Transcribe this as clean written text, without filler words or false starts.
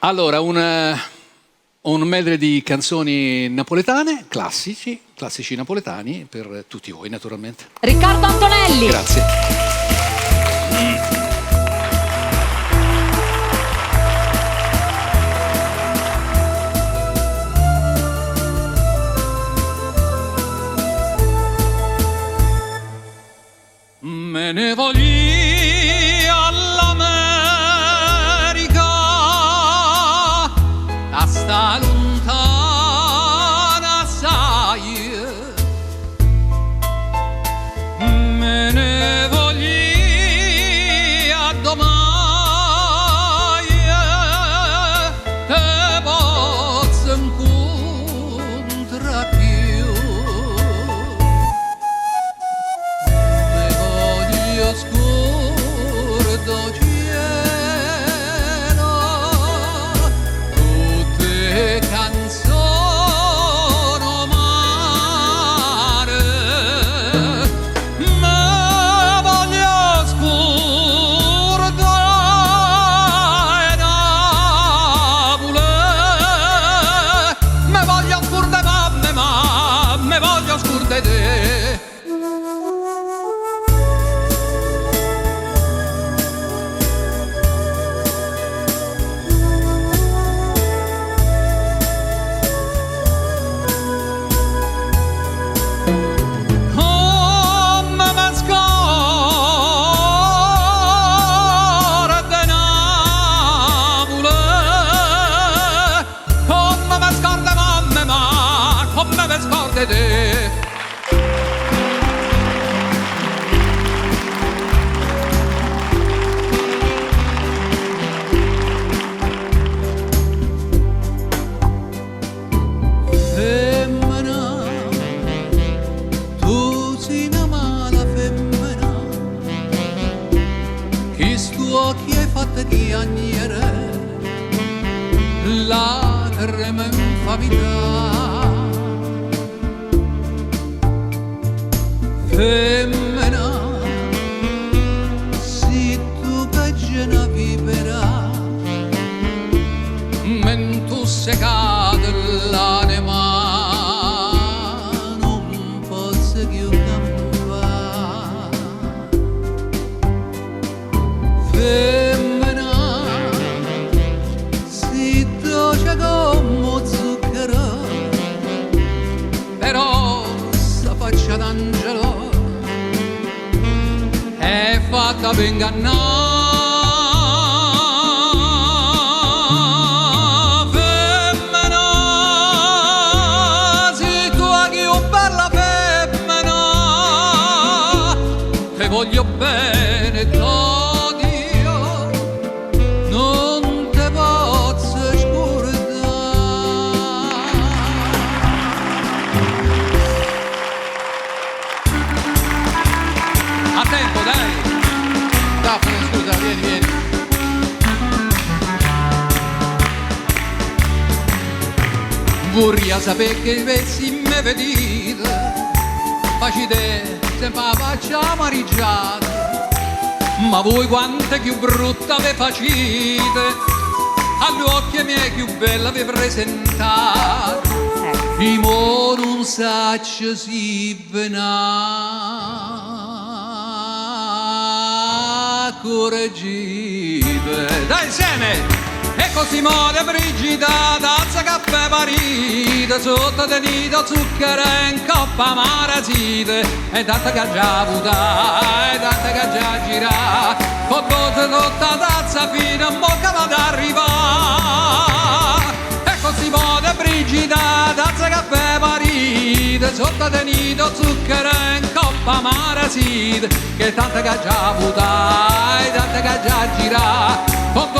Allora, un medley di canzoni napoletane, classici napoletani, per tutti voi naturalmente. Riccardo Antonelli. Grazie. Me ne voglio all'America, a sta lontana assai. Me ne voglio a domani, te posso incontrare più. Oscuro cielo, tutte canzoni amare, ma voglio oscuro e Napoli, me voglio oscuro de mamme, ma me voglio oscuro de te. Femmina, tu sei una mala femmina, che stu occhi hai fatto chiagnere, lacrime in famiglia. Femmina, se tu peggio una vipera, men tu secate l'anima, non posso più campare. Femmina, se dolce come zucchero, però sta faccia d'angelo è fatta per ingannare. Femmina, se tu hai una bella femmina, te voglio bene t'odio, non te posso scordare. Attento, dai! Daphne, scusa, vieni. Vorrei sapere che vessi me vedete, facite sempre la faccia amareggiata, ma voi quante più brutta ve facite, agli occhi miei più bella vi presentate, i mo non saccio si venà correggite. Dai insieme! E così muore Brigida, tazza caffè parita, sotto del nido zucchero in coppa marasite, e tanta che già avuta, e tanta che già gira, con voce tutta tazza fino a mocca vado ad arrivare. E così muore Brigida, tazza caffè parita, sotto del nido zucchero in coppa marasite, che tanta che già avuta, e tanta che già gira, con